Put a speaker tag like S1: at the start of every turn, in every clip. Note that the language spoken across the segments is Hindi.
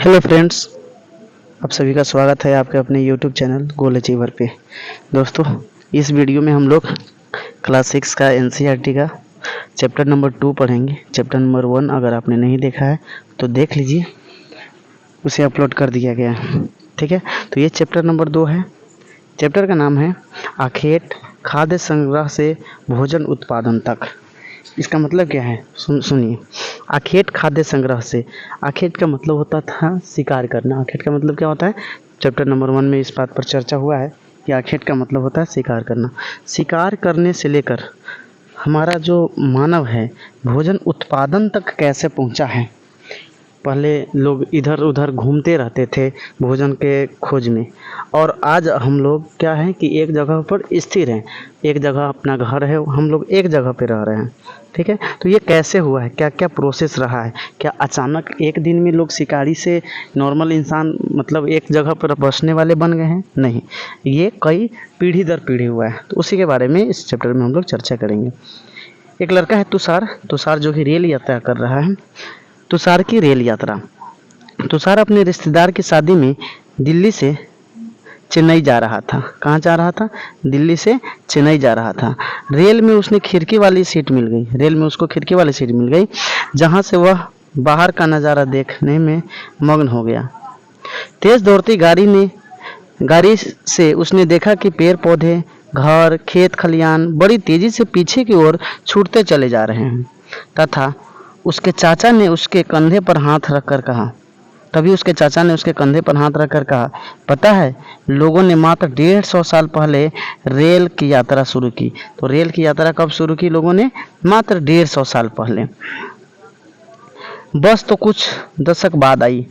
S1: हेलो फ्रेंड्स, आप सभी का स्वागत है आपके अपने यूट्यूब चैनल गोल अचीवर पे। दोस्तों, इस वीडियो में हम लोग क्लास 6 का एनसीईआरटी का चैप्टर नंबर 2 पढ़ेंगे। चैप्टर नंबर 1 अगर आपने नहीं देखा है तो देख लीजिए, उसे अपलोड कर दिया गया है। ठीक है, तो ये चैप्टर नंबर 2 है। चैप्टर का नाम है आखेट, खाद्य संग्रह से भोजन उत्पादन तक। इसका मतलब क्या है, सुनिए। आखेट खाद्य संग्रह से, आखेट का मतलब होता था शिकार करना। आखेट का मतलब क्या होता है, चैप्टर नंबर 1 में इस बात पर चर्चा हुआ है कि आखेट का मतलब होता है शिकार करना। शिकार करने से लेकर हमारा जो मानव है भोजन उत्पादन तक कैसे पहुंचा है। पहले लोग इधर उधर घूमते रहते थे भोजन के खोज में, और आज हम लोग क्या है कि एक जगह पर स्थिर हैं, एक जगह अपना घर है, हम लोग एक जगह पे रह रहे हैं। ठीक है, तो ये कैसे हुआ है, क्या क्या प्रोसेस रहा है। क्या अचानक एक दिन में लोग शिकारी से नॉर्मल इंसान मतलब एक जगह पर बसने वाले बन गए हैं? नहीं, ये कई पीढ़ी दर पीढ़ी हुआ है। तो उसी के बारे में इस चैप्टर में हम लोग चर्चा करेंगे। एक लड़का है तुषार, तुषार जो कि रेल यात्रा कर रहा है। तुषार की रेल यात्रा। तुषार अपने रिश्तेदार की शादी में दिल्ली से चेन्नई जा रहा था। कहाँ जा रहा था? दिल्ली से चेन्नई जा रहा था। रेल में उसने खिड़की वाली सीट मिल गई, रेल में उसको खिड़की वाली सीट मिल गई, जहाँ से वह बाहर का नज़ारा देखने में मग्न हो गया। तेज दौड़ती गाड़ी से उसने देखा कि पेड़ पौधे, घर, खेत खलियान बड़ी तेजी से पीछे की ओर छूटते चले जा रहे हैं, तथा उसके चाचा ने उसके कंधे पर हाथ रखकर कहा, तभी उसके चाचा ने उसके कंधे पर हाथ रखकर कहा, पता है, लोगों ने मात्र 150 साल पहले रेल की यात्रा शुरू की। तो रेल की यात्रा कब शुरू की लोगों ने? मात्र 150 साल पहले। बस तो कुछ दशक बाद आई।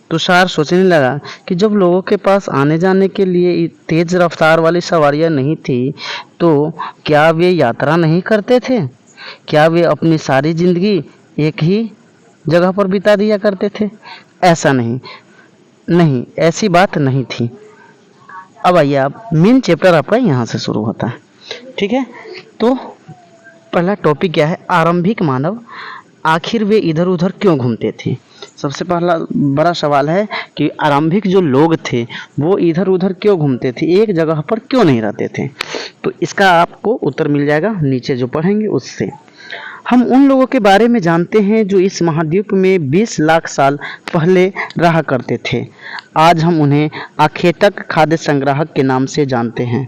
S1: तुषार सोचने लगा कि जब लोगों के पास आने जाने के लिए तेज रफ्तार वाली सवारियां नहीं थी, तो क्या वे यात्रा नहीं करते थे? क्या वे अपनी सारी जिंदगी एक ही जगह पर बिता दिया करते थे? ऐसा नहीं, नहीं, ऐसी बात नहीं थी। अब आइए, आप मेन चैप्टर आपका यहाँ से शुरू होता है। ठीक है, तो पहला टॉपिक क्या है? आरंभिक मानव, आखिर वे इधर उधर क्यों घूमते थे। सबसे पहला बड़ा सवाल है कि आरंभिक जो लोग थे वो इधर उधर क्यों घूमते थे, एक जगह पर क्यों नहीं रहते थे। तो इसका आपको उत्तर मिल जाएगा नीचे जो पढ़ेंगे उससे। हम उन लोगों के बारे में जानते हैं जो इस महाद्वीप में 20 लाख साल पहले रहा करते थे। आज हम उन्हें आखेटक खाद्य संग्राहक के नाम से जानते हैं।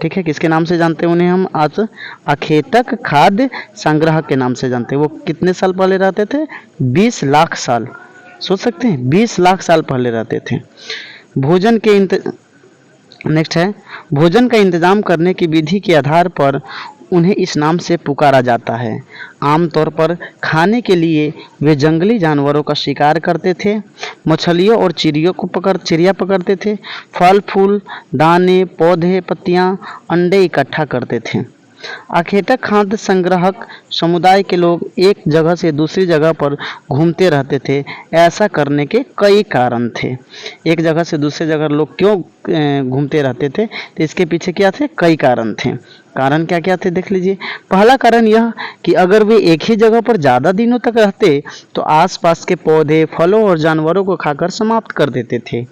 S1: ठीक है, किसके नाम से जानते हैं उन्हें? हम आज आखेटक खाद्य संग्राहक के नाम से जानते हैं। वो कितने साल पहले रहते थे? 20 लाख साल। सोच सकते हैं, 20 लाख साल पहले रहते थे। भोजन के नेक्स्ट है, भोजन का इंतजाम करने की विधि के आधार पर उन्हें इस नाम से पुकारा जाता है। आमतौर पर खाने के लिए वे जंगली जानवरों का शिकार करते थे, मछलियों और चिड़िया पकड़ते थे, फल फूल, दाने, पौधे, पत्तियां, अंडे इकट्ठा करते थे। आखेटक खाद्य संग्राहक समुदाय के लोग एक जगह से दूसरी जगह पर घूमते रहते थे। ऐसा करने के कई कारण थे। एक जगह से दूसरी जगह लोग क्यों घूमते रहते थे? तो इसके पीछे क्या थे? कई कारण थे। कारण क्या क्या थे देख लीजिए। पहला कारण यह कि अगर वे एक ही जगह पर ज़्यादा दिनों तक रहते तो आसपास के पौधे, फलों और जानवरों को खाकर समाप्त कर देते थे।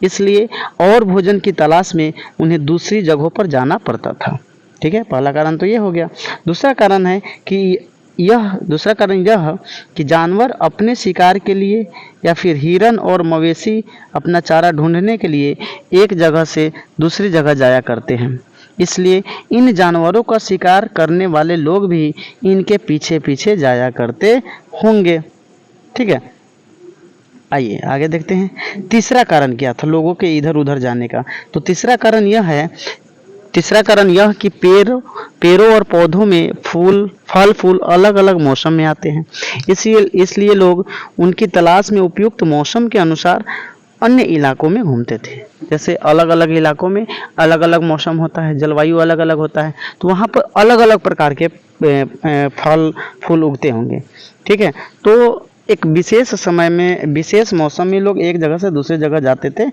S1: इसलिए और भोजन की तलाश में उन्हें दूसरी जगहों पर जाना पड़ता था। ठीक है, पहला कारण तो ये हो गया। दूसरा कारण यह कि जानवर अपने शिकार के लिए या फिर हिरन और मवेशी अपना चारा ढूंढने के लिए एक जगह से दूसरी जगह जाया करते हैं। इसलिए इन जानवरों का शिकार करने वाले लोग भी इनके पीछे पीछे जाया करते होंगे। ठीक है, आइए आगे देखते हैं। तीसरा कारण क्या था लोगों के इधर उधर जाने का? तो तीसरा कारण यह कि पेड़ों और पौधों में फल फूल अलग अलग मौसम में आते हैं। इसलिए लोग उनकी तलाश में उपयुक्त मौसम के अनुसार अन्य इलाकों में घूमते थे। जैसे अलग अलग इलाकों में अलग अलग मौसम होता है, जलवायु अलग अलग होता है, तो वहाँ पर अलग अलग प्रकार के फल फूल उगते होंगे। ठीक है, तो एक विशेष समय में विशेष मौसम में लोग एक जगह से दूसरी जगह जाते थे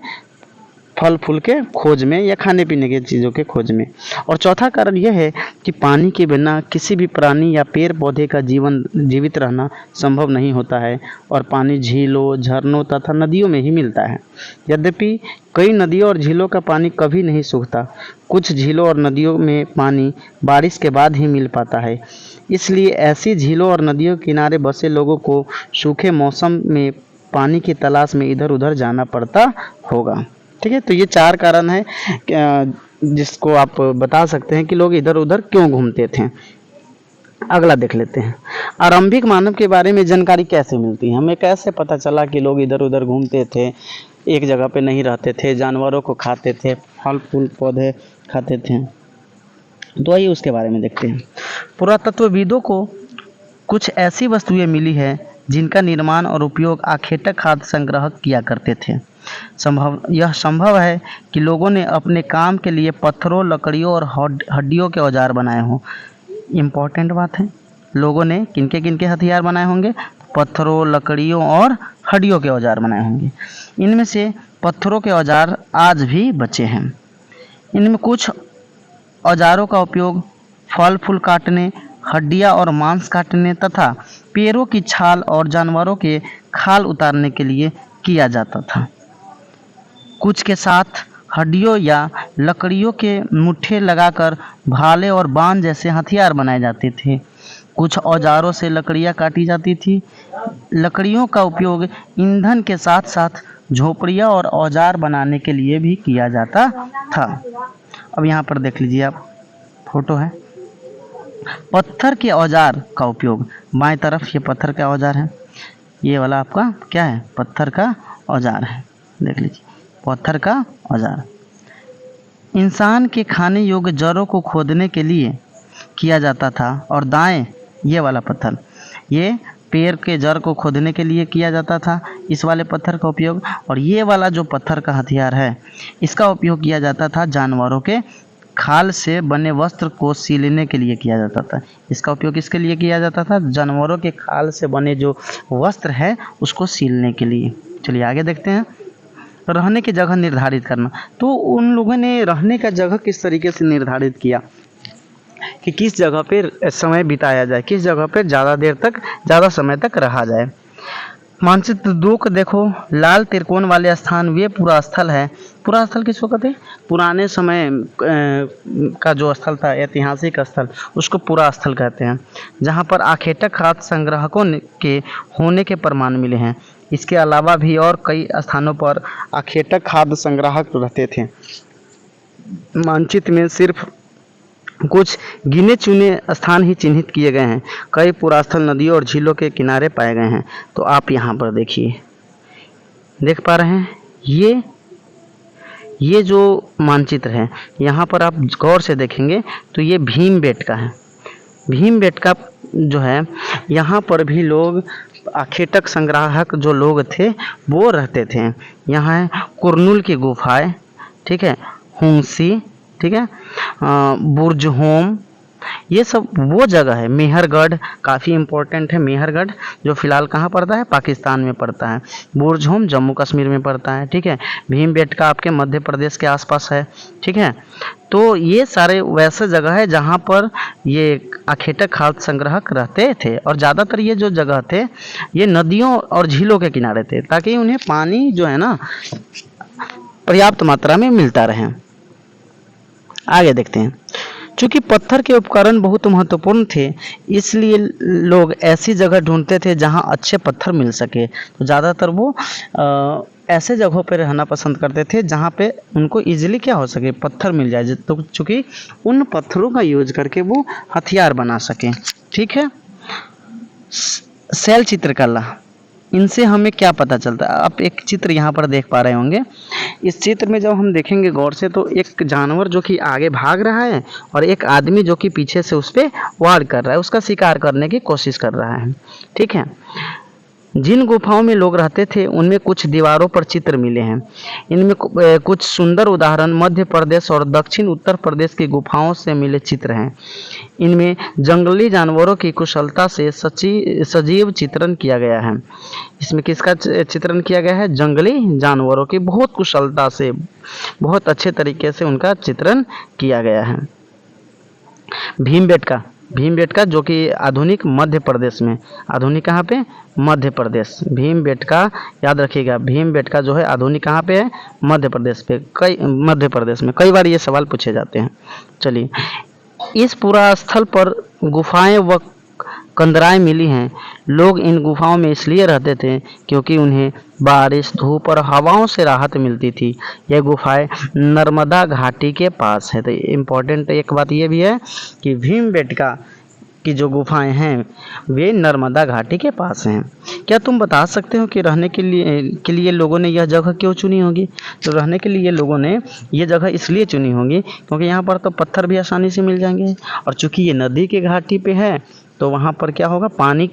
S1: फल फूल के खोज में या खाने पीने की चीज़ों के खोज में। और चौथा कारण यह है कि पानी के बिना किसी भी प्राणी या पेड़ पौधे का जीवन जीवित रहना संभव नहीं होता है और पानी झीलों, झरनों तथा नदियों में ही मिलता है। यद्यपि कई नदियों और झीलों का पानी कभी नहीं सूखता, कुछ झीलों और नदियों में पानी बारिश के बाद ही मिल पाता है। इसलिए ऐसी झीलों और नदियों के किनारे बसे लोगों को सूखे मौसम में पानी की तलाश में इधर उधर जाना पड़ता होगा। ठीक है, तो ये 4 कारण है जिसको आप बता सकते हैं कि लोग इधर उधर क्यों घूमते थे। अगला देख लेते हैं, आरंभिक मानव के बारे में जानकारी कैसे मिलती है। हमें कैसे पता चला कि लोग इधर उधर घूमते थे, एक जगह पे नहीं रहते थे, जानवरों को खाते थे, फल फूल पौधे खाते थे। तो आइए उसके बारे में देखते हैं। पुरातत्वविदों को कुछ ऐसी वस्तुएं मिली है जिनका निर्माण और उपयोग आखेटक खाद्य संग्रह किया करते थे। यह संभव है कि लोगों ने अपने काम के लिए पत्थरों, लकड़ियों और हड्डियों के औजार बनाए हों। इम्पोर्टेंट बात है, लोगों ने किनके किनके हथियार बनाए होंगे? पत्थरों, लकड़ियों और हड्डियों के औजार बनाए होंगे। इनमें से पत्थरों के औजार आज भी बचे हैं। इनमें कुछ औजारों का उपयोग फल फूल काटने, हड्डियां और मांस काटने तथा पेड़ों की छाल और जानवरों के खाल उतारने के लिए किया जाता था। कुछ के साथ हड्डियों या लकड़ियों के मुट्ठे लगाकर भाले और बाण जैसे हथियार बनाए जाते थे। कुछ औजारों से लकड़ियां काटी जाती थी। लकड़ियों का उपयोग ईंधन के साथ साथ झोपड़ियां और औजार बनाने के लिए भी किया जाता था। अब यहाँ पर देख लीजिए आप, फोटो है पत्थर के औजार का उपयोग। बाएं तरफ ये पत्थर का औजार है, ये वाला आपका क्या है? पत्थर का औजार है। देख लीजिए, पत्थर का औजार इंसान के खाने योग्य जड़ों को खोदने के लिए किया जाता था। और दाएं ये वाला पत्थर, ये पेड़ के जड़ को खोदने के लिए किया जाता था, इस वाले पत्थर का उपयोग। और ये वाला जो पत्थर का हथियार है, इसका उपयोग किया जाता था जानवरों के खाल से बने वस्त्र को सीलने के लिए किया जाता था। इसका उपयोग किसके लिए किया जाता था? जानवरों के खाल से बने जो वस्त्र है उसको सीलने के लिए। चलिए आगे देखते हैं। रहने की जगह निर्धारित करना। तो उन लोगों ने रहने का जगह किस तरीके से निर्धारित किया कि किस जगह पे समय बिताया जाए, किस जगह पे ज़्यादा समय तक रहा जाए। मानचित्र 2 को देखो, लाल त्रिकोण वाले स्थान वे पुरा स्थल है। पुरा स्थल किसको कहते हैं? पुराने समय का जो स्थल था, ऐतिहासिक स्थल, उसको पुरा स्थल कहते हैं, जहाँ पर आखेटक खाद्य संग्राहकों के होने के प्रमाण मिले हैं। इसके अलावा भी और कई स्थानों पर आखेटक खाद्य संग्राहक रहते थे। मानचित्र में सिर्फ कुछ गिने चुने स्थान ही चिन्हित किए गए हैं। कई पुरास्थल नदियों और झीलों के किनारे पाए गए हैं। तो आप यहाँ पर देखिए, देख पा रहे हैं, ये जो मानचित्र है, यहाँ पर आप गौर से देखेंगे तो ये भीमबेटका है। भीमबेटका जो है, यहाँ पर भी लोग आखेटक संग्राहक जो लोग थे वो रहते थे। यहाँ है कुरनुल की गुफाएं, ठीक है, हुंसी, ठीक है, बुर्जहोम, ये सब वो जगह है। मेहरगढ़ काफ़ी इम्पोर्टेंट है। मेहरगढ़ जो फिलहाल कहाँ पड़ता है? पाकिस्तान में पड़ता है। बुर्जहोम जम्मू कश्मीर में पड़ता है, ठीक है। भीमबेटका आपके मध्य प्रदेश के आसपास है, ठीक है। तो ये सारे वैसे जगह है जहाँ पर ये आखेटक खाद्य संग्राहक रहते थे। और ज़्यादातर ये जो जगह थे ये नदियों और झीलों के किनारे थे, ताकि उन्हें पानी जो है ना पर्याप्त मात्रा में मिलता रहे। आगे देखते हैं। चूँकि पत्थर के उपकरण बहुत महत्वपूर्ण थे, इसलिए लोग ऐसी जगह ढूंढते थे जहां अच्छे पत्थर मिल सके। तो ज़्यादातर वो ऐसे जगहों पर रहना पसंद करते थे जहां पे उनको इजीली क्या हो सके, पत्थर मिल जाए, तो चूँकि उन पत्थरों का यूज करके वो हथियार बना सकें। ठीक है। शैल चित्रकला, इनसे हमें क्या पता चलता है? आप एक चित्र यहाँ पर देख पा रहे होंगे। इस चित्र में जब हम देखेंगे गौर से, तो एक जानवर जो कि आगे भाग रहा है और एक आदमी जो कि पीछे से उस पर वार कर रहा है, उसका शिकार करने की कोशिश कर रहा है। ठीक है। जिन गुफाओं में लोग रहते थे उनमें कुछ दीवारों पर चित्र मिले हैं। इनमें कुछ सुंदर उदाहरण मध्य प्रदेश और दक्षिण उत्तर प्रदेश की गुफाओं से मिले चित्र हैं। इनमें जंगली जानवरों की कुशलता से सजीव चित्रण किया गया है। इसमें किसका चित्रण किया गया है? जंगली जानवरों की बहुत कुशलता से, बहुत अच्छे तरीके से उनका चित्रण किया गया है। भीमबेटका जो कि आधुनिक मध्य प्रदेश में, आधुनिक कहाँ पे? मध्य प्रदेश। भीमबेटका याद रखिएगा, भीमबेटका जो है आधुनिक कहाँ पे है? मध्य प्रदेश पे। मध्य प्रदेश में कई बार ये सवाल पूछे जाते हैं। चलिए, इस पुरा स्थल पर गुफाएं व कंदराएं मिली हैं। लोग इन गुफाओं में इसलिए रहते थे क्योंकि उन्हें बारिश, धूप और हवाओं से राहत मिलती थी। यह गुफाएं नर्मदा घाटी के पास है। तो इम्पोर्टेंट एक बात ये भी है कि भीमबेटका की जो गुफाएं हैं वे नर्मदा घाटी के पास हैं। क्या तुम बता सकते हो कि रहने के लिए लोगों ने यह जगह क्यों चुनी होगी? तो रहने के लिए लोगों ने ये जगह इसलिए चुनी होगी क्योंकि यहाँ पर तो पत्थर भी आसानी से मिल जाएंगे, और चूंकि ये नदी के घाटी पे है तो वहाँ पर क्या होगा? पानी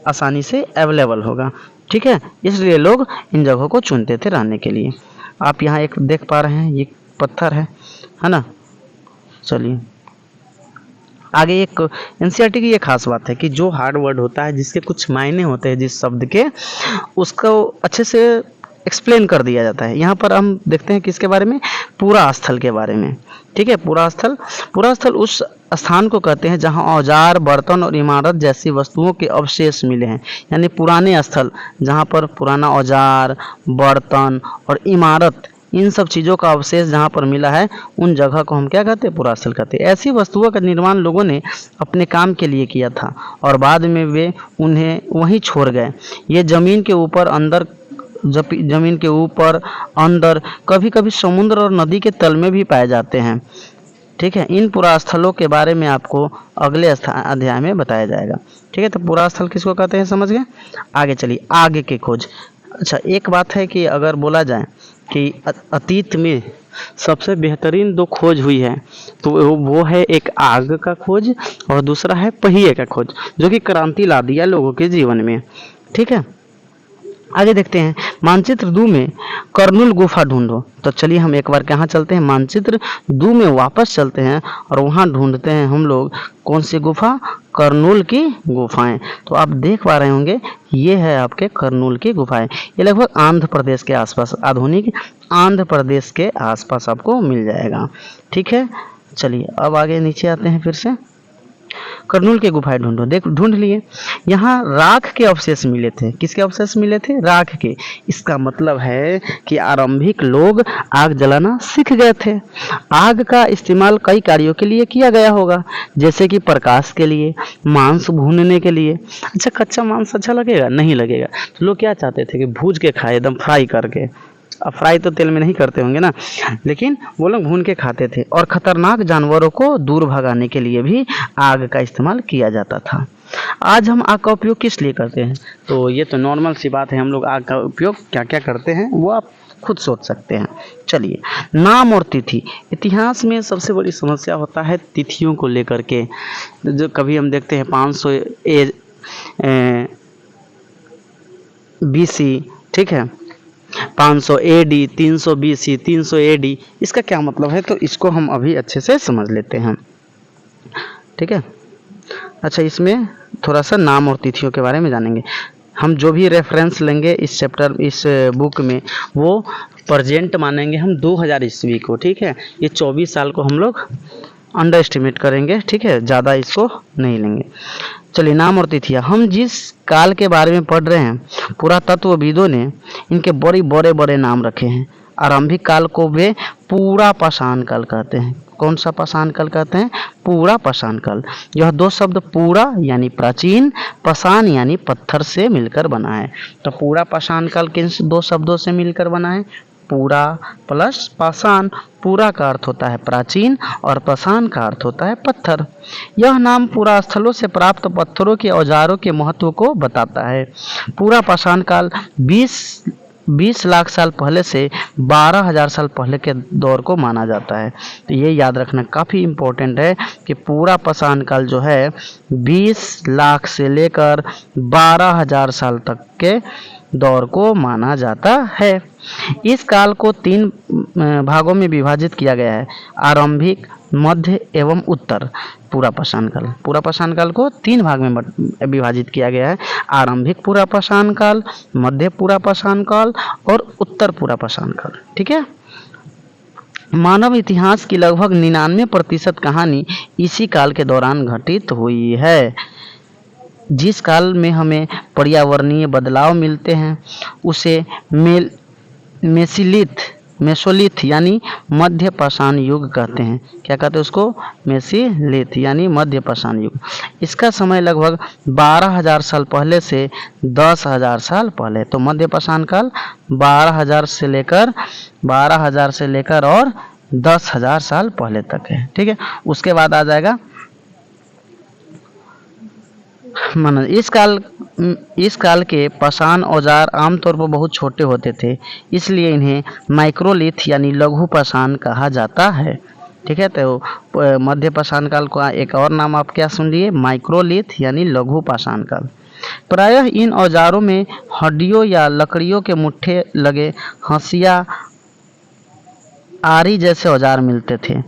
S1: आसानी से अवेलेबल होगा। ठीक है, इसलिए लोग इन जगहों को चुनते थे रहने के लिए। आप यहाँ एक देख पा रहे हैं, ये पत्थर है ना। चलिए आगे, एक एनसीईआरटी की ये खास बात है कि जो हार्ड वर्ड होता है, जिसके कुछ मायने होते हैं जिस शब्द के, उसको अच्छे से एक्सप्लेन कर दिया जाता है। यहाँ पर हम देखते हैं किसके बारे में? पुरा स्थल के बारे में। ठीक है, पुरा स्थल उस स्थान को कहते हैं जहाँ औजार, बर्तन और इमारत जैसी वस्तुओं के अवशेष मिले हैं। यानी पुराने स्थल जहाँ पर पुराना औजार, बर्तन और इमारत, इन सब चीज़ों का अवशेष जहाँ पर मिला है, उन जगह को हम क्या कहते हैं? पुरास्थल कहते हैं। ऐसी वस्तुओं का निर्माण लोगों ने अपने काम के लिए किया था और बाद में वे उन्हें वहीं छोड़ गए। ये जमीन के ऊपर अंदर, कभी कभी समुद्र और नदी के तल में भी पाए जाते हैं। ठीक है, इन पुरास्थलों के बारे में आपको अगले अध्याय में बताया जाएगा। ठीक है, तो पुरास्थल किसको कहते हैं समझ गए। आगे चलिए, आगे की खोज। अच्छा, एक बात है कि अगर बोला जाए कि अतीत में सबसे बेहतरीन दो खोज हुई है तो वो है एक आग का खोज और दूसरा है पहिए का खोज, जो कि क्रांति ला दिया लोगों के जीवन में। ठीक है, आगे देखते हैं, मानचित्र 2 में कर्नूल गुफा ढूंढो। तो चलिए हम एक बार कहाँ चलते हैं? मानचित्र 2 में वापस चलते हैं और वहाँ ढूंढते हैं हम लोग कौन सी गुफा? कर्नूल की गुफाएं। तो आप देख पा रहे होंगे, ये है आपके कर्नूल की गुफाएं। ये लगभग आंध्र प्रदेश के आसपास, आधुनिक आंध्र प्रदेश के आसपास आपको मिल जाएगा। ठीक है, चलिए अब आगे नीचे आते हैं फिर से। कर्नूल के गुफाएं ढूंढो। देख, ढूंढ लिए। यहाँ राख के अवशेष मिले थे। किसके अवशेष मिले थे? राख के। इसका मतलब है कि आरंभिक लोग आग जलाना सीख गए थे। आग का इस्तेमाल कई कार्यों के लिए किया गया होगा, जैसे कि प्रकाश के लिए, मांस भूनने के लिए। अच्छा, कच्चा मांस अच्छा लगेगा? नहीं लगेगा। तो लोग क्या चाहते थे कि भूज के खाए, एकदम फ्राई करके। अब फ्राई तो तेल में नहीं करते होंगे ना, लेकिन वो लोग भून के खाते थे। और खतरनाक जानवरों को दूर भगाने के लिए भी आग का इस्तेमाल किया जाता था। आज हम आग का उपयोग किस लिए करते हैं? तो ये तो नॉर्मल सी बात है, हम लोग आग का उपयोग क्या क्या करते हैं वो आप खुद सोच सकते हैं। चलिए, नाम और तिथि। इतिहास में सबसे बड़ी समस्या होता है तिथियों को लेकर के। जो कभी हम देखते हैं 500 BC, ठीक है, 500 AD, 300 BC, 300 AD, इसका क्या मतलब है? तो इसको हम अभी अच्छे से समझ लेते हैं। ठीक है, अच्छा, इसमें थोड़ा सा नाम और तिथियों के बारे में जानेंगे। हम जो भी रेफरेंस लेंगे इस चैप्टर, इस बुक में, वो प्रेजेंट मानेंगे हम 2000 ईस्वी को। ठीक है, ये 24 साल को हम लोग अंडर एस्टिमेट करेंगे। ठीक है, ज़्यादा इसको नहीं लेंगे। चलिए, नाम और तिथियाँ। हम जिस काल के बारे में पढ़ रहे हैं, पुरातत्वविदों ने इनके बड़े बड़े नाम रखे हैं। आरंभिक काल को वे पूरा पाषाण काल कहते हैं। कौन सा पाषाण काल कहते हैं? पूरा पाषाण काल। यह दो शब्द पूरा यानी प्राचीन, पाषाण यानी पत्थर से मिलकर बना है। तो पूरा पाषाण काल किन दो शब्दों से मिलकर बना है? पूरा प्लस पाषाण। पूरा का अर्थ होता है प्राचीन और पाषाण का अर्थ होता है पत्थर। यह नाम पूरा स्थलों से प्राप्त पत्थरों के औजारों के महत्व को बताता है। पूरा पाषाण काल 20 20 लाख साल पहले से 12,000 साल पहले के दौर को माना जाता है। तो ये याद रखना काफ़ी इम्पोर्टेंट है कि पूरा पाषाण काल जो है 20 लाख से लेकर 12,000 साल तक के दौर को माना जाता है। इस काल को 3 भागों में विभाजित किया गया है, आरंभिक, मध्य एवं उत्तर। पूरा पाषाण काल को 3 भाग में विभाजित किया गया है, आरंभिक पूरा पाषाण काल, मध्य पूरा पाषाण काल और उत्तर पूरा पाषाण काल। ठीक है। मानव इतिहास की लगभग 99% कहानी इसी काल के दौरान घटित हुई है। जिस काल में हमें पर्यावरणीय बदलाव मिलते हैं उसे मेसोलिथ यानी मध्य पाषाण युग कहते हैं। क्या कहते हैं उसको? मेसोलिथ यानी मध्य पाषाण युग। इसका समय लगभग 12,000 साल पहले से 10,000 साल पहले। तो मध्य पाषाण काल 12,000 से लेकर और 10,000 साल पहले तक है। ठीक है। उसके बाद आ जाएगा इस काल के पाषाण औजार आमतौर पर बहुत छोटे होते थे, इसलिए इन्हें माइक्रोलिथ यानी लघु पाषाण कहा जाता है। ठीक है। तो मध्य पाषाण काल का एक और नाम आप क्या सुन लिए? माइक्रोलिथ यानी लघु पाषाण काल। प्रायः इन औजारों में हड्डियों या लकड़ियों के मुट्ठे लगे हंसिया, आरी जैसे औजार मिलते थे।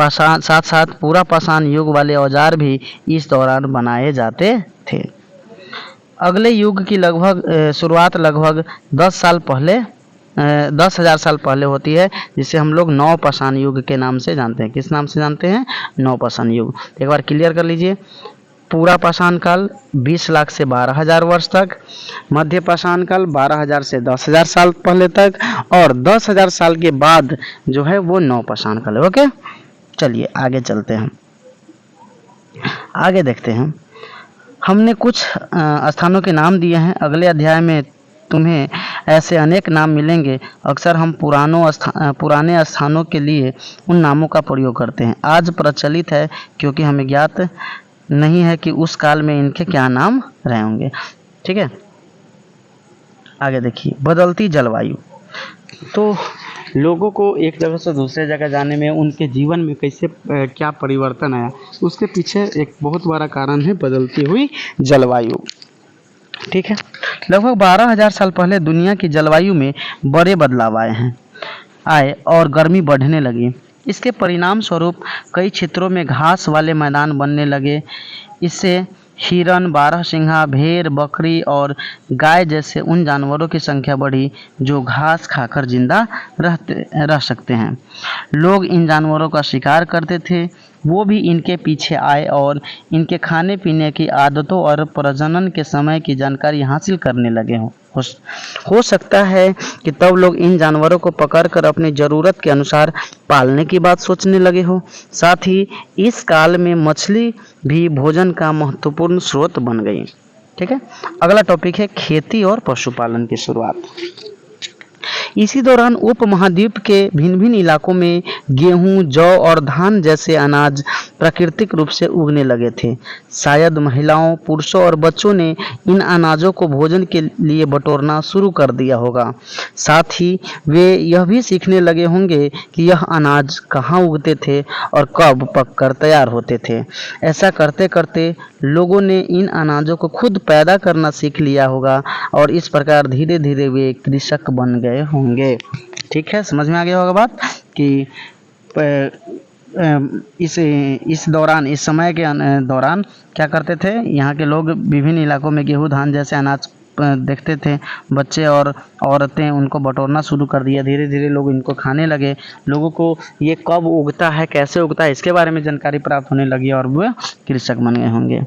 S1: साथ साथ पूरा पाषाण युग वाले औजार भी इस दौरान बनाए जाते थे। अगले युग की शुरुआत लगभग 10,000 साल पहले होती है, जिसे हम लोग नव पाषाण युग के नाम से जानते हैं। किस नाम से जानते हैं? नव पाषाण युग। एक बार क्लियर कर लीजिए। पूरा पाषाण काल 20 लाख से 12,000 वर्ष तक, मध्य पाषाण काल 12,000 से 10,000 साल पहले तक, और 10,000 साल के बाद जो है वो नव पाषाण काल है। ओके, चलिए आगे चलते हैं। आगे देखते हैं। हमने कुछ स्थानों के नाम दिए हैं। अगले अध्याय में तुम्हें ऐसे अनेक नाम मिलेंगे। अक्सर हम पुराने स्थानों के लिए उन नामों का प्रयोग करते हैं। आज प्रचलित है क्योंकि हमें ज्ञात नहीं है कि उस काल में इनके क्या नाम रहे होंगे। ठीक है। आगे देखिए, बदलती जलवायु। तो लोगों को एक जगह से दूसरे जगह जाने में उनके जीवन में कैसे क्या परिवर्तन आया, उसके पीछे एक बहुत बड़ा कारण है बदलती हुई जलवायु। ठीक है। लगभग 12,000 साल पहले दुनिया की जलवायु में बड़े बदलाव आए और गर्मी बढ़ने लगी। इसके परिणाम स्वरूप कई क्षेत्रों में घास वाले मैदान बनने लगे। इससे हिरन, बारहसिंगा, भेड़, बकरी और गाय जैसे उन जानवरों की संख्या बढ़ी जो घास खाकर जिंदा रह सकते हैं। लोग इन जानवरों का शिकार करते थे, वो भी इनके पीछे आए और इनके खाने पीने की आदतों और प्रजनन के समय की जानकारी हासिल करने लगे हो सकता है कि तब लोग इन जानवरों को पकड़कर अपनी ज़रूरत के अनुसार पालने की बात सोचने लगे हो। साथ ही इस काल में मछली भी भोजन का महत्वपूर्ण स्रोत बन गई। ठीक है। अगला टॉपिक है खेती और पशुपालन की शुरुआत। इसी दौरान उपमहाद्वीप के भिन्न भिन्न इलाकों में गेहूं, जौ और धान जैसे अनाज प्राकृतिक रूप से उगने लगे थे। शायद महिलाओं, पुरुषों और बच्चों ने इन अनाजों को भोजन के लिए बटोरना शुरू कर दिया होगा। साथ ही वे यह भी सीखने लगे होंगे कि यह अनाज कहाँ उगते थे और कब पककर तैयार होते थे। ऐसा करते करते लोगों ने इन अनाजों को खुद पैदा करना सीख लिया होगा और इस प्रकार धीरे धीरे वे कृषक बन गए होंगे। ठीक है, समझ में आ गया होगा बात कि इस समय के दौरान क्या करते थे। यहाँ के लोग विभिन्न इलाकों में गेहूं, धान जैसे अनाज देखते थे। बच्चे और औरतें उनको बटोरना शुरू कर दिया। धीरे धीरे लोग इनको खाने लगे। लोगों को ये कब उगता है, कैसे उगता है, इसके बारे में जानकारी प्राप्त होने लगी और वे कृषक बन गए होंगे।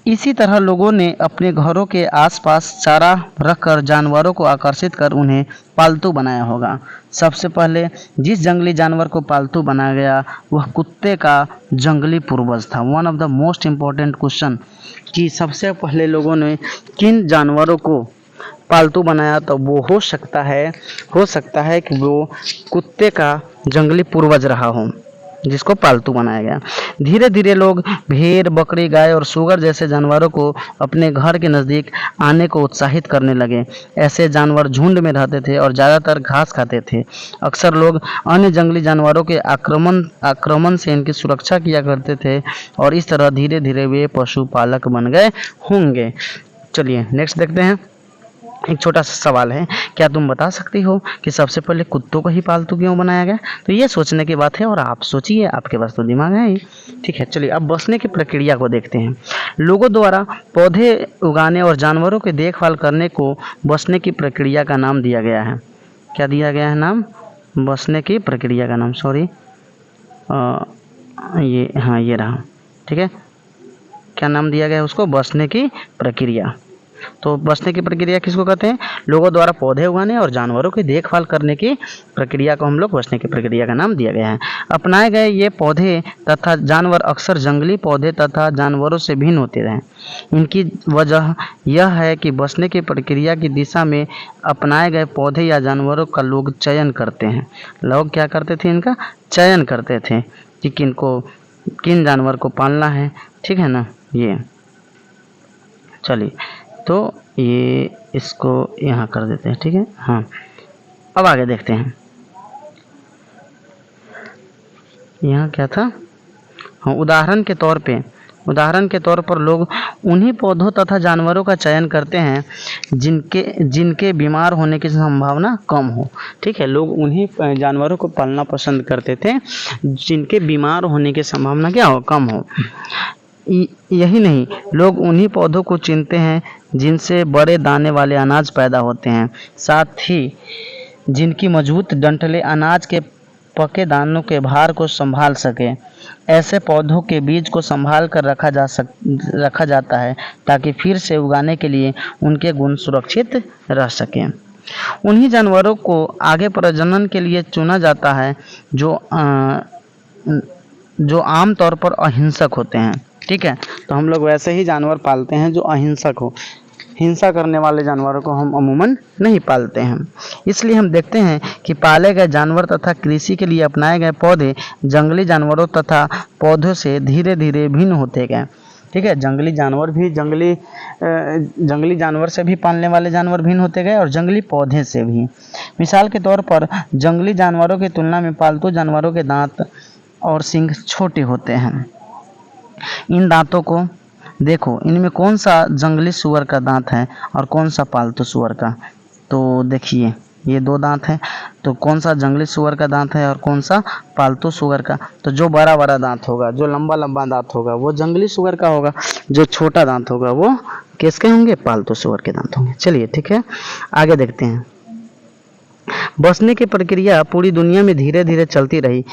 S1: इसी तरह लोगों ने अपने घरों के आसपास चारा रखकर जानवरों को आकर्षित कर उन्हें पालतू बनाया होगा। सबसे पहले जिस जंगली जानवर को पालतू बनाया गया वह कुत्ते का जंगली पूर्वज था। One of the most important question कि सबसे पहले लोगों ने किन जानवरों को पालतू बनाया, तो वो हो सकता है कि वो कुत्ते का जंगली पूर्वज रहा हो। जिसको पालतू बनाया गया। धीरे धीरे लोग भेड़, बकरी, गाय और सुअर जैसे जानवरों को अपने घर के नज़दीक आने को उत्साहित करने लगे। ऐसे जानवर झुंड में रहते थे और ज़्यादातर घास खाते थे। अक्सर लोग अन्य जंगली जानवरों के आक्रमण से इनकी सुरक्षा किया करते थे और इस तरह धीरे धीरे वे पशुपालक बन गए होंगे। चलिए नेक्स्ट देखते हैं। एक छोटा सा सवाल है, क्या तुम बता सकती हो कि सबसे पहले कुत्तों को ही पालतू क्यों बनाया गया? तो ये सोचने की बात है और आप सोचिए, आपके पास तो दिमाग है ही। ठीक है, चलिए अब बसने की प्रक्रिया को देखते हैं। लोगों द्वारा पौधे उगाने और जानवरों की देखभाल करने को बसने की प्रक्रिया का नाम दिया गया है। क्या दिया गया है नाम? बसने की प्रक्रिया का नाम, सॉरी ये हाँ ये रहा। ठीक है, क्या नाम दिया गया है उसको? बसने की प्रक्रिया। तो बसने की प्रक्रिया किसको कहते हैं? लोगों द्वारा पौधे उगाने और जानवरों की देखभाल करने की प्रक्रिया को हम लोग बसने की प्रक्रिया का नाम दिया गया है। अपनाए गए ये पौधे तथा जानवर अक्सर जंगली पौधे तथा जानवरों से भिन्न होते रहे। इनकी वजह यह है कि बसने की प्रक्रिया की दिशा में अपनाए गए पौधे या जानवरों का लोग चयन करते हैं। लोग क्या करते थे? इनका चयन करते थे कि किन जानवर को पालना है। ठीक है ना, ये चलिए तो ये इसको यहाँ कर देते हैं। ठीक है, हाँ अब आगे देखते हैं। यहाँ क्या था? हाँ, उदाहरण के तौर पर लोग उन्हीं पौधों तथा जानवरों का चयन करते हैं जिनके बीमार होने की संभावना कम हो। ठीक है, लोग उन्हीं जानवरों को पालना पसंद करते थे जिनके बीमार होने की संभावना क्या हो? कम हो। यही नहीं, लोग उन्हीं पौधों को चुनते हैं जिनसे बड़े दाने वाले अनाज पैदा होते हैं, साथ ही जिनकी मजबूत डंठलें अनाज के पके दानों के भार को संभाल सके। ऐसे पौधों के बीज को संभाल कर रखा जाता है ताकि फिर से उगाने के लिए उनके गुण सुरक्षित रह सकें। उन्हीं जानवरों को आगे प्रजनन के लिए चुना जाता है जो आमतौर पर अहिंसक होते हैं। ठीक है, तो हम लोग वैसे ही जानवर पालते हैं जो अहिंसक हो। हिंसा करने वाले जानवरों को हम अमूमन नहीं पालते हैं। इसलिए हम देखते हैं कि पाले गए जानवर तथा कृषि के लिए अपनाए गए पौधे जंगली जानवरों तथा पौधों से धीरे धीरे भिन्न होते गए। ठीक है, जंगली जानवर से भी पालने वाले जानवर भिन्न होते गए और जंगली पौधे से भी। मिसाल के तौर पर जंगली जानवरों की तुलना में पालतू जानवरों के दांत और सींग छोटे होते हैं। इन दांतों को देखो, इनमें कौन सा जंगली सुअर का दांत है और कौन सा पालतू सुअर का? तो देखिए ये दो दांत हैं, तो कौन सा जंगली सुअर का दांत है और कौन सा पालतू सुअर का? तो जो बड़ा बड़ा दांत होगा, जो लंबा लंबा दांत होगा वो जंगली सुअर का होगा, जो छोटा दांत होगा वो किसके होंगे? पालतू सुअर के दांत होंगे। चलिए ठीक है, आगे देखते हैं। बसने की प्रक्रिया पूरी दुनिया में धीरे धीरे चलती रही।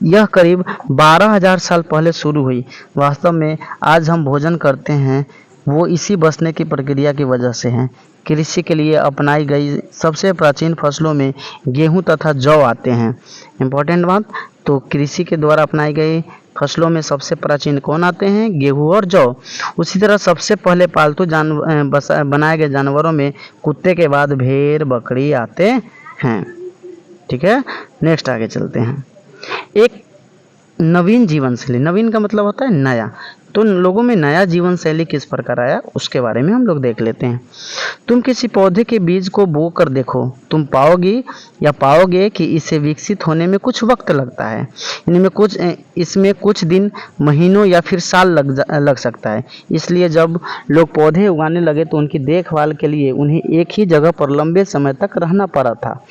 S1: यह करीब 12,000 साल पहले शुरू हुई। वास्तव में आज हम भोजन करते हैं वो इसी बसने की प्रक्रिया की वजह से है। कृषि के लिए अपनाई गई सबसे प्राचीन फसलों में गेहूं तथा जौ आते हैं। इम्पोर्टेंट बात, तो कृषि के द्वारा अपनाई गई फसलों में सबसे प्राचीन कौन आते हैं? गेहूं और जौ। उसी तरह सबसे पहले पालतू बनाए गए जानवरों में कुत्ते के बाद भेड़, बकरी आते हैं। ठीक है, नेक्स्ट आगे चलते हैं। एक नवीन जीवन शैली, नवीन का मतलब होता है नया, तो लोगों में नया जीवन शैली किस प्रकार आया उसके बारे में हम लोग देख लेते हैं। तुम किसी पौधे के बीज को बो कर देखो, तुम पाओगे कि इसे विकसित होने में कुछ वक्त लगता है। इसमें कुछ दिन, महीनों या फिर साल लग सकता है। इसलिए जब लोग पौधे उगाने लगे तो उनकी देखभाल के लिए उन्हें एक ही जगह पर लंबे समय तक रहना पड़ा था।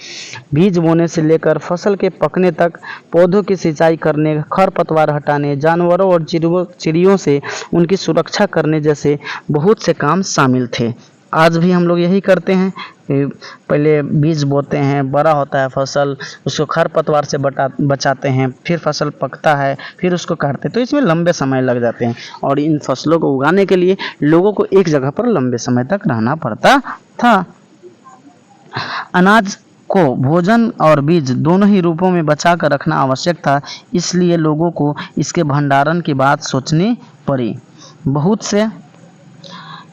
S1: बीज बोने से लेकर फसल के पकने तक पौधों की सिंचाई करने, खरपतवार हटाने, जानवरों और चिड़ियों से उनकी सुरक्षा करने जैसे बहुत से काम शामिल थे। आज भी हम लोग यही करते हैं। पहले बीज बोते हैं, बड़ा होता है फसल, उसको खरपतवार से बचाते हैं, फिर फसल पकता है, फिर उसको काटते हैं। तो इसमें लंबे समय लग जाते हैं और इन फसलों को उगाने के लिए लोगों को एक जगह पर लंबे समय तक रहना पड़ता था। अनाज को भोजन और बीज दोनों ही रूपों में बचा कर रखना आवश्यक था, इसलिए लोगों को इसके भंडारण की बात सोचनी पड़ी। बहुत से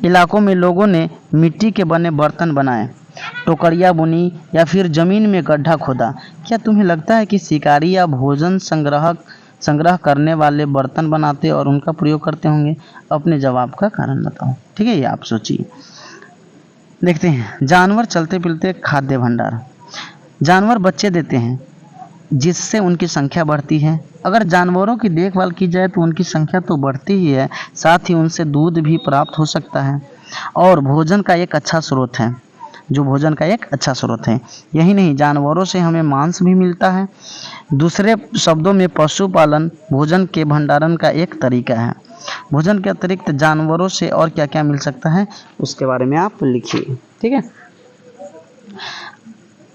S1: इलाकों में लोगों ने मिट्टी के बने बर्तन बनाए, टोकरियां बुनी या फिर जमीन में गड्ढा खोदा। क्या तुम्हें लगता है कि शिकारी या भोजन संग्रह करने वाले बर्तन बनाते और उनका प्रयोग करते होंगे? अपने जवाब का कारण बताओ। ठीक है, ये आप सोचिए। देखते हैं, जानवर चलते फिरते खाद्य भंडार। जानवर बच्चे देते हैं जिससे उनकी संख्या बढ़ती है। अगर जानवरों की देखभाल की जाए तो उनकी संख्या तो बढ़ती ही है, साथ ही उनसे दूध भी प्राप्त हो सकता है और भोजन का एक अच्छा स्रोत है, जो भोजन का एक अच्छा स्रोत है। यही नहीं, जानवरों से हमें मांस भी मिलता है। दूसरे शब्दों में पशुपालन भोजन के भंडारण का एक तरीका है। भोजन के अतिरिक्त जानवरों से और क्या क्या मिल सकता है, उसके बारे में आप लिखिए। ठीक है,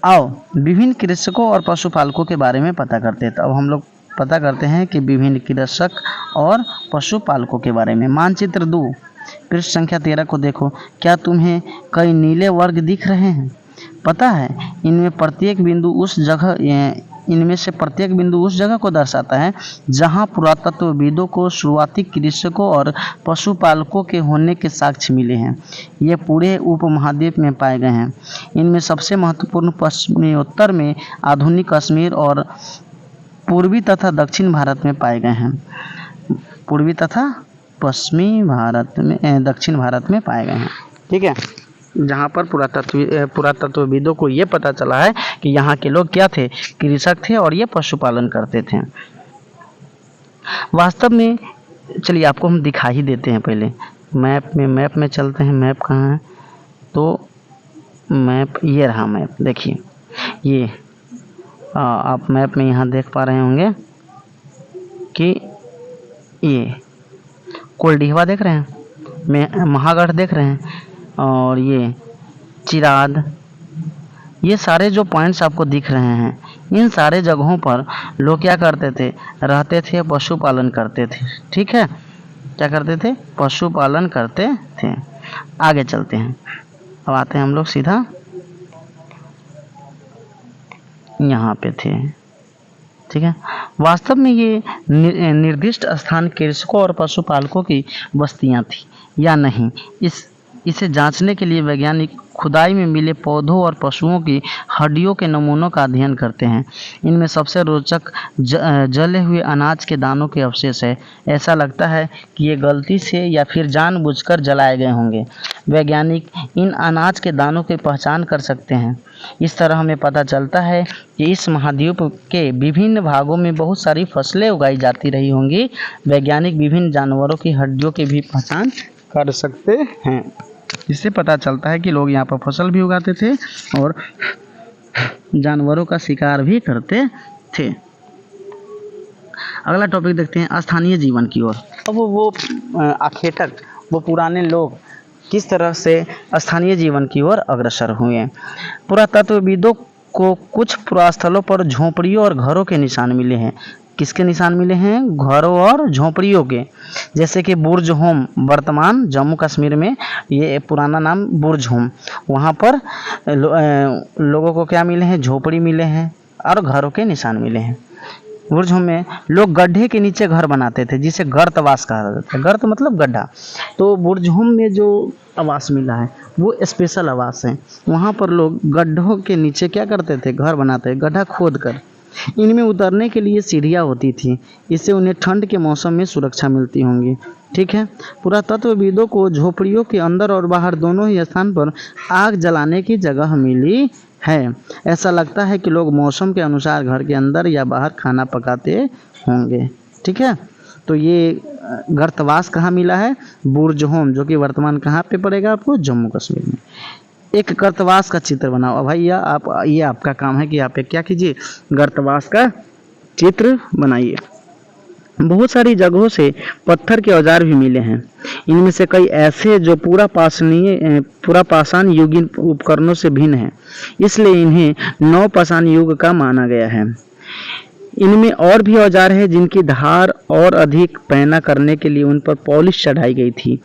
S1: आओ विभिन्न कृषकों और पशुपालकों के बारे में पता करते हैं। तो अब हम लोग पता करते हैं कि विभिन्न कृषक और पशुपालकों के बारे में। मानचित्र 2 पृष्ठ संख्या 13 को देखो। क्या तुम्हें कई नीले वर्ग दिख रहे हैं? पता है, इनमें से प्रत्येक बिंदु उस जगह को दर्शाता है जहां पुरातत्वविदों को शुरुआती कृषकों और पशुपालकों के होने के साक्ष्य मिले हैं। ये पूरे उपमहाद्वीप में पाए गए हैं। इनमें सबसे महत्वपूर्ण पश्चिमोत्तर में आधुनिक कश्मीर और पूर्वी तथा दक्षिण भारत में पाए गए हैं। पूर्वी तथा पश्चिमी भारत में, दक्षिण भारत में पाए गए हैं। ठीक है, जहाँ पर पुरातत्वविदों को ये पता चला है कि यहाँ के लोग क्या थे, कृषक थे और ये पशुपालन करते थे। वास्तव में चलिए आपको हम दिखा ही देते हैं। पहले मैप में चलते हैं। मैप कहाँ है? तो मैप ये रहा। मैप देखिए, ये आप मैप में यहाँ देख पा रहे होंगे कि ये कोल्डिहवा देख रहे हैं, महागढ़ देख रहे हैं, और ये चिराद, ये सारे जो पॉइंट्स आपको दिख रहे हैं, इन सारे जगहों पर लोग क्या करते थे, रहते थे, पशुपालन करते थे। ठीक है, क्या करते थे? पशुपालन करते थे। आगे चलते हैं, अब आते हैं हम लोग सीधा यहाँ पे थे। ठीक है, वास्तव में ये निर्दिष्ट स्थान कृषकों और पशुपालकों की बस्तियां थी या नहीं, इसे जांचने के लिए वैज्ञानिक खुदाई में मिले पौधों और पशुओं की हड्डियों के नमूनों का अध्ययन करते हैं। इनमें सबसे रोचक जले हुए अनाज के दानों के अवशेष है। ऐसा लगता है कि ये गलती से या फिर जानबूझकर जलाए गए होंगे। वैज्ञानिक इन अनाज के दानों की पहचान कर सकते हैं। इस तरह हमें पता चलता है कि इस महाद्वीप के विभिन्न भागों में बहुत सारी फसलें उगाई जाती रही होंगी। वैज्ञानिक विभिन्न जानवरों की हड्डियों की भी पहचान कर सकते हैं। इससे पता चलता है कि लोग यहाँ पर फसल भी उगाते थे और जानवरों का शिकार भी करते थे। अगला टॉपिक देखते हैं, स्थानीय जीवन की ओर। अब वो आखेटक, वो पुराने लोग किस तरह से स्थानीय जीवन की ओर अग्रसर हुए। पुरातत्वविदों को कुछ पुरास्थलों पर झोपड़ियों और घरों के निशान मिले हैं। किसके निशान मिले हैं? घरों और झोपड़ियों के। जैसे कि बुर्ज होम, वर्तमान जम्मू कश्मीर में, ये पुराना नाम बुर्ज होम। वहाँ पर लोगों को क्या मिले हैं? झोपड़ी मिले हैं और घरों के निशान मिले हैं। बुर्ज होम में लोग गड्ढे के नीचे घर बनाते थे, जिसे गर्तवास कहा जाता है। गर्त मतलब गड्ढा। तो बुर्ज होम में जो आवास मिला है वो स्पेशल आवास है। वहाँ पर लोग गड्ढों के नीचे क्या करते थे? घर बनाते, गड्ढा खोद कर। इनमें उतरने के लिए सीढ़ियाँ होती थी, इससे उन्हें ठंड के मौसम में सुरक्षा मिलती होंगी। ठीक है, पुरातत्वविदों को झोपड़ियों के अंदर और बाहर दोनों ही स्थान पर आग जलाने की जगह मिली है। ऐसा लगता है कि लोग मौसम के अनुसार घर के अंदर या बाहर खाना पकाते होंगे। ठीक है, तो ये गर्तवास कहाँ मिला है? बुर्ज होम, जो कि वर्तमान कहाँ पे पड़ेगा आपको? जम्मू कश्मीर में। एक गर्तवास का चित्र बनाओ। भैया आप, ये आपका काम है कि आप क्या कीजिए, गर्तवास का चित्र बनाइए। बहुत सारी जगहों से पत्थर के औजार भी मिले हैं। इनमें से कई ऐसे जो पूरा पाषाण युगीन उपकरणों से भिन्न हैं, इसलिए इन्हें नवपाषाण युग का माना गया है। इनमें और भी औजार हैं जिनकी धार और अधिक पैना करने के लिए उन पर पॉलिश चढ़ाई गई थी।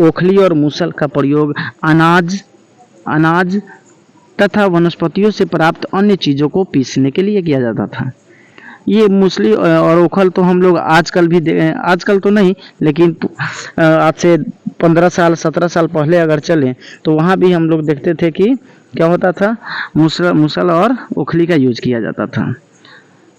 S1: ओखली और मूसल का प्रयोग अनाज तथा वनस्पतियों से प्राप्त अन्य चीज़ों को पीसने के लिए किया जाता था। ये मूसली और ओखल तो हम लोग आजकल तो नहीं, लेकिन आज से 15 साल 17 साल पहले अगर चलें तो वहाँ भी हम लोग देखते थे कि क्या होता था, मूसल और ओखली का यूज किया जाता था।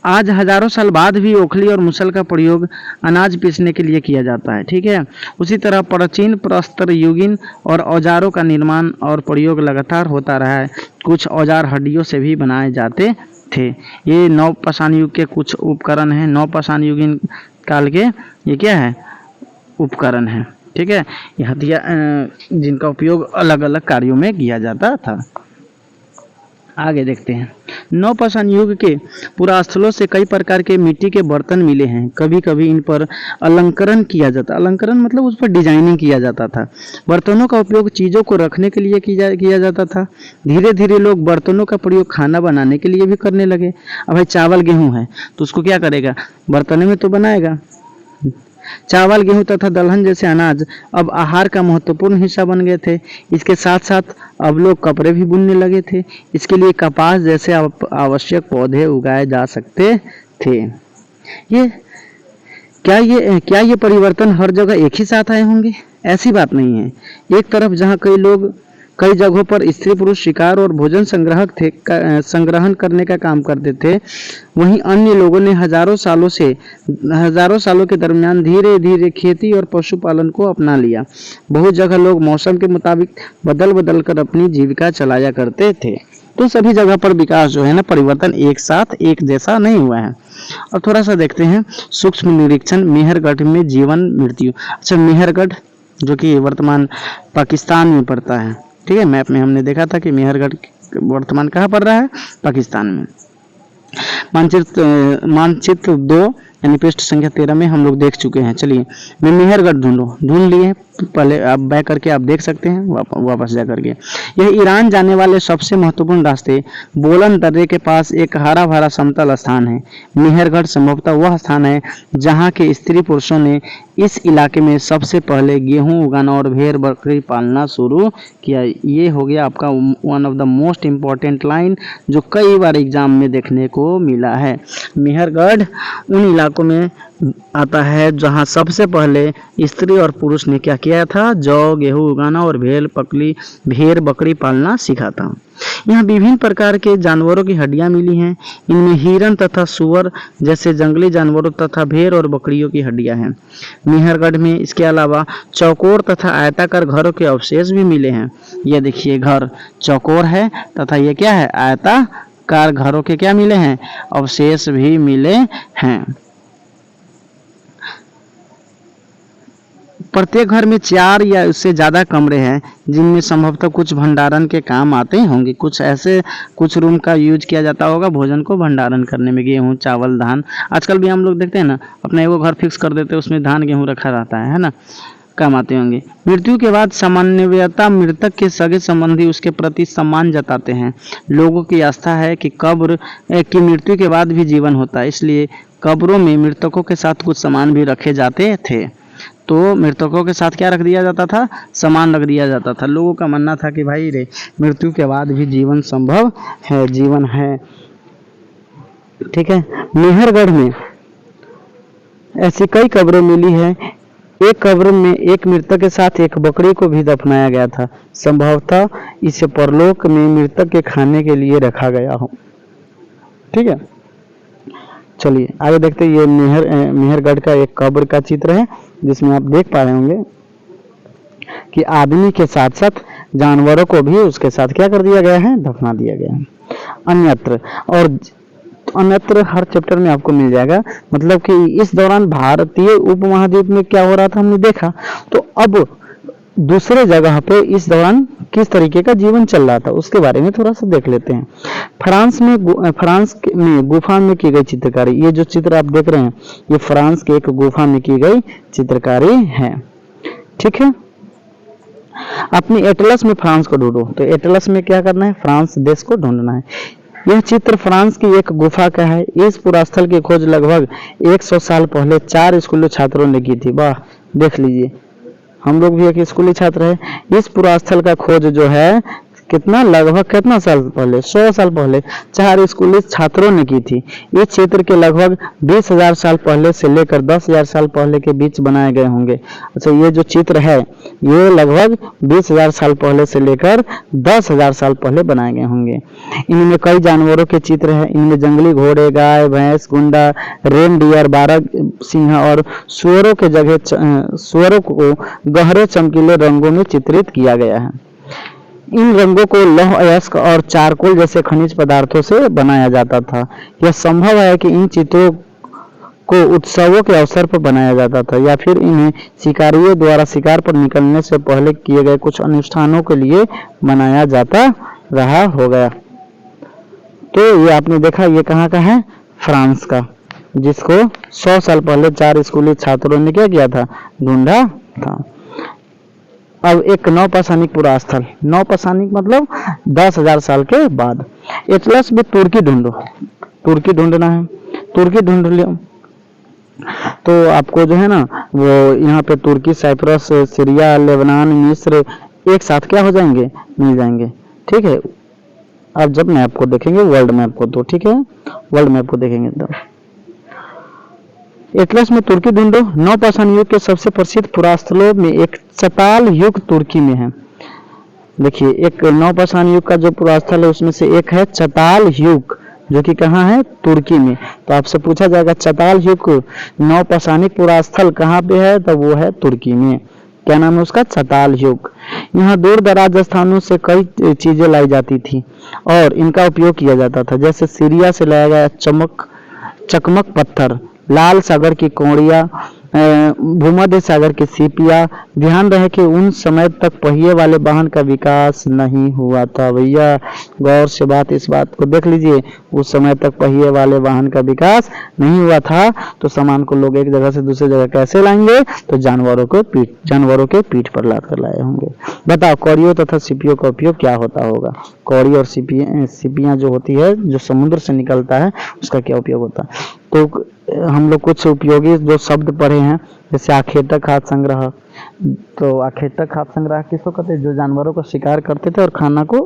S1: आज हजारों साल बाद भी ओखली और मुसल का प्रयोग अनाज पीसने के लिए किया जाता है। ठीक है, उसी तरह प्राचीन प्रस्तर युगीन और औजारों का निर्माण और प्रयोग लगातार होता रहा है। कुछ औजार हड्डियों से भी बनाए जाते थे। ये नवपाषाण युग के कुछ उपकरण हैं, नवपाषाण युगीन काल के ये क्या है, उपकरण है। ठीक है, ये हथियार जिनका उपयोग अलग अलग कार्यों में किया जाता था। आगे देखते हैं, नवपाषाण युग के पुरास्थलों से कई प्रकार के मिट्टी के बर्तन मिले हैं। कभी कभी इन पर अलंकरण किया जाता, अलंकरण मतलब उस पर डिजाइनिंग किया जाता था। बर्तनों का उपयोग चीजों को रखने के लिए किया जाता था। धीरे धीरे लोग बर्तनों का प्रयोग खाना बनाने के लिए भी करने लगे। अब भाई चावल गेहूं है तो उसको क्या करेगा, बर्तन में तो बनाएगा। चावल गेहूं तथा दलहन जैसे अनाज अब आहार का महत्वपूर्ण हिस्सा बन गए थे। इसके साथ साथ अब लोग कपड़े भी बुनने लगे थे। इसके लिए कपास जैसे आवश्यक पौधे उगाए जा सकते थे। ये क्या ये परिवर्तन हर जगह एक ही साथ आए होंगे? ऐसी बात नहीं है। एक तरफ जहाँ कई जगहों पर स्त्री पुरुष शिकार और भोजन संग्रहण करने का काम करते थे, वहीं अन्य लोगों ने हजारों सालों के दरमियान धीरे धीरे खेती और पशुपालन को अपना लिया। बहुत जगह लोग मौसम के मुताबिक बदल बदल कर अपनी जीविका चलाया करते थे। तो सभी जगह पर विकास जो है ना, परिवर्तन एक साथ एक जैसा नहीं हुआ है। अब थोड़ा सा देखते हैं सूक्ष्म निरीक्षण, मेहरगढ़ में जीवन मृत्यु। अच्छा, मेहरगढ़ जो कि वर्तमान पाकिस्तान में पड़ता है। ठीक है, मैप में हमने देखा था कि मेहरगढ़ वर्तमान कहाँ पड़ रहा है, पाकिस्तान में। मानचित्र 2 यानी पृष्ठ संख्या 13 में हम लोग देख चुके हैं। चलिए मैं मेहरगढ़ ढूंढ लिए, पहले आप बैक करके आप देख सकते हैं, वापस जा करके। यह ईरान जाने वाले सबसे महत्वपूर्ण रास्ते बोलन दर्रे के पास एक हरा भरा समतल स्थान है। मेहरगढ़ संभवतः वह स्थान है जहाँ के स्त्री पुरुषों ने इस इलाके में सबसे पहले गेहूं उगाना और भेड़ बकरी पालना शुरू किया। ये हो गया आपका one of the most important line जो कई बार एग्जाम में देखने को मिला है। मेहरगढ़ उन इलाकों में आता है जहां सबसे पहले स्त्री और पुरुष ने क्या किया था, जौ गेहूं उगाना और भेड़ बकरी पालना सीखा था। यहाँ विभिन्न प्रकार के जानवरों की हड्डियां मिली हैं। इनमें हिरन तथा सुअर जैसे जंगली जानवरों तथा भेड़ और बकरियों की हड्डियां हैं। मेहरगढ़ में इसके अलावा चौकोर तथा आयताकार घरों के अवशेष भी मिले हैं। ये देखिए, घर चौकोर है तथा ये क्या है, आयताकार घरों के क्या मिले हैं, अवशेष भी मिले हैं। प्रत्येक घर में 4 या उससे ज़्यादा कमरे हैं जिनमें संभवतः कुछ भंडारण के काम आते होंगे। कुछ रूम का यूज किया जाता होगा भोजन को भंडारण करने में, गेहूं चावल धान। आजकल भी हम लोग देखते हैं ना, अपना एगो घर फिक्स कर देते हैं, उसमें धान गेहूं रखा रहता है ना, काम आते होंगे। मृत्यु के बाद सामान्यतः मृतक के सगे संबंधी उसके प्रति सम्मान जताते हैं। लोगों की आस्था है कि कब्र की मृत्यु के बाद भी जीवन होता है, इसलिए कब्रों में मृतकों के साथ कुछ सामान भी रखे जाते थे। तो मृतकों के साथ क्या रख दिया जाता था, सामान रख दिया जाता था। लोगों का मानना था कि भाई रे, मृत्यु के बाद भी जीवन संभव है, जीवन है। ठीक है, मेहरगढ़ में ऐसी कई कब्रें मिली है। एक कब्र में एक मृतक के साथ एक बकरी को भी दफनाया गया था। संभवतः इसे परलोक में मृतक के खाने के लिए रखा गया हो। ठीक है, चलिए आगे देखते हैं। ये मेहरगढ़ का एक कब्र का चित्र है जिसमें आप देख पा रहे होंगे कि आदमी के साथ साथ जानवरों को भी उसके साथ क्या कर दिया गया है, दफना दिया गया है। अन्यत्र हर चैप्टर में आपको मिल जाएगा। मतलब कि इस दौरान भारतीय उपमहाद्वीप में क्या हो रहा था हमने देखा, तो अब दूसरे जगह पे इस दौरान किस तरीके का जीवन चल रहा था उसके बारे में थोड़ा सा देख लेते हैं। फ्रांस में गुफा में की गई चित्रकारी, ये जो चित्र आप देख रहे हैं ये फ्रांस के एक गुफा में की गई चित्रकारी है। ठीक है, अपनी एटलस में फ्रांस को ढूंढो। तो एटलस में क्या करना है, फ्रांस देश को ढूंढना है। यह चित्र फ्रांस की एक गुफा का है। इस पुरास्थल की खोज लगभग 100 साल पहले 4 स्कूली छात्रों ने की थी। वाह, देख लीजिए, हम लोग भी एक स्कूली छात्र है। इस पुरास्थल का खोज जो है कितना लगभग कितना साल पहले, 100 साल पहले 4 स्कूली छात्रों ने की थी। इस क्षेत्र के लगभग 20,000 साल पहले से लेकर 10,000 साल पहले के बीच बनाए गए होंगे। अच्छा, ये जो चित्र है ये लगभग 20,000 साल पहले से लेकर 10,000 साल पहले बनाए गए होंगे। इनमें कई जानवरों के चित्र हैं। इनमें जंगली घोड़े, गाय, भैंस, गुंडा, रेनडियर, बारह सिंह और सुअरों के जगह सुअरों को गहरे चमकीले रंगों में चित्रित किया गया है। इन रंगों को लौह अयस्क और चारकोल जैसे खनिज पदार्थों से बनाया जाता था। यह संभव है कि इन चित्रों को उत्सवों के अवसर पर बनाया जाता था या फिर इन्हें शिकारियों द्वारा शिकार पर निकलने से पहले किए गए कुछ अनुष्ठानों के लिए बनाया जाता रहा होगा। तो ये आपने देखा, ये कहाँ का है, फ्रांस का, जिसको 100 साल पहले 4 स्कूली छात्रों ने क्या किया था, ढूंढा था। अब एक नौपाषाणिक पुरास्थल, नौपाषाणिक मतलब 10,000 साल के बाद। एटलस में तुर्की ढूंढो, तुर्की ढूंढना है, तुर्की ढूंढ लियो तो आपको जो है ना वो यहाँ पे तुर्की, साइप्रस, सीरिया, लेबनान, मिस्र एक साथ क्या हो जाएंगे, मिल जाएंगे। ठीक है, अब जब मैप को देखेंगे वर्ल्ड मैप को, तो ठीक है वर्ल्ड मैप को देखेंगे तो एटलस में तुर्की ढूंढो। नवपाषाण युग के सबसे प्रसिद्ध पुरास्थलों में एक चताल युग तुर्की में है। देखिए, एक नवपाषाण युग का जो पुरास्थल है उसमें से एक है चताल युग, जो कि कहाँ है, तुर्की में। तो आपसे पूछा जाएगा चताल युग नवपाषाणिक पुरास्थल कहाँ पे है, तो वो है तुर्की में। क्या नाम है उसका, चताल युग। यहाँ दूर दराज स्थानों से कई चीजें लाई जाती थी और इनका उपयोग किया जाता था, जैसे सीरिया से लाया गया चकमक पत्थर, लाल सागर की कौड़िया, भूमध्य सागर की सीपिया। ध्यान रहे कि उन समय तक पहिए वाले वाहन का विकास नहीं हुआ था। भैया गौर से इस बात को देख लीजिए, उस समय तक पहिए वाले वाहन का विकास नहीं हुआ था। तो सामान को लोग एक जगह से दूसरी जगह कैसे लाएंगे, तो जानवरों के पीठ पर लाद कर लाए होंगे। बताओ, कौड़ियों तथा सीपियों का उपयोग क्या होता होगा। कौड़ी और सीपियां जो होती है, जो समुद्र से निकलता है, उसका क्या उपयोग होता है। तो हम लोग कुछ उपयोगी जो शब्द पढ़े हैं, जैसे आखेटक खाद्य संग्रह। तो आखेटक खाद्य संग्रह किसको कहते हैं, जो जानवरों का शिकार करते थे और खाना को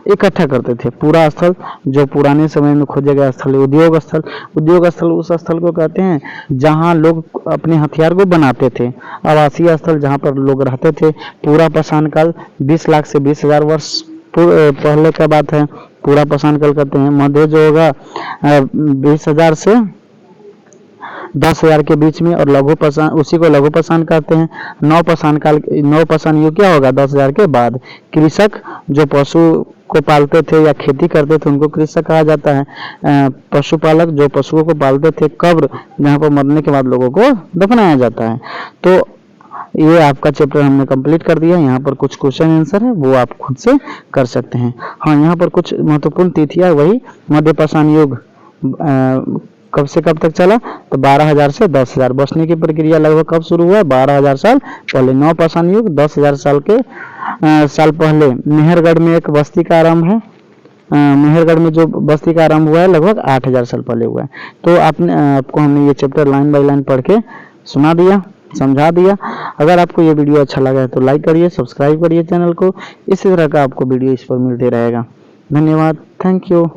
S1: इकट्ठा करते थे। पूरा स्थल, जो पुराने समय में खोजे गए स्थल। उद्योग स्थल, उद्योग स्थल उस स्थल को कहते हैं जहां लोग अपने हथियार को बनाते थे। आवासीय स्थल, जहां पर लोग रहते थे। पूरा पाषाण काल 20 लाख से 20,000 वर्ष पहले का बात है, पूरा पाषाण काल कहते हैं। मध्य जो होगा 20,000 से 10,000 के बीच में, और लघु पाषाण, उसी को लघु पाषाण कहते हैं। नवपाषाण युग क्या होगा, 10,000 के बाद। कृषक जो पशु को पालते थे या खेती करते थे, उनको कृषक कहा जाता है। पशुपालक जो पशुओं को पालते थे। कब्र, जहाँ पर मरने के बाद लोगों को दफनाया जाता है। तो ये आपका चैप्टर हमने कंप्लीट कर दिया। यहाँ पर कुछ क्वेश्चन आंसर है, वो आप खुद से कर सकते हैं। हाँ, यहाँ पर कुछ महत्वपूर्ण तिथियां, वही मध्य पाषाण युग कब से कब तक चला, तो 12,000 से 10,000। बसने की प्रक्रिया लगभग कब शुरू हुआ, 12,000 साल पहले। नवपाषाण युग 10,000 साल पहले। मेहरगढ़ में एक बस्ती का आरंभ है। मेहरगढ़ में जो बस्ती का आरंभ हुआ है लगभग 8,000 साल पहले हुआ है। तो आपको हमने ये चैप्टर लाइन बाय लाइन पढ़ के सुना दिया, समझा दिया। अगर आपको ये वीडियो अच्छा लगा है तो लाइक करिए, सब्सक्राइब करिए चैनल को। इसी तरह का आपको वीडियो इस पर मिलते रहेगा। धन्यवाद, थैंक यू।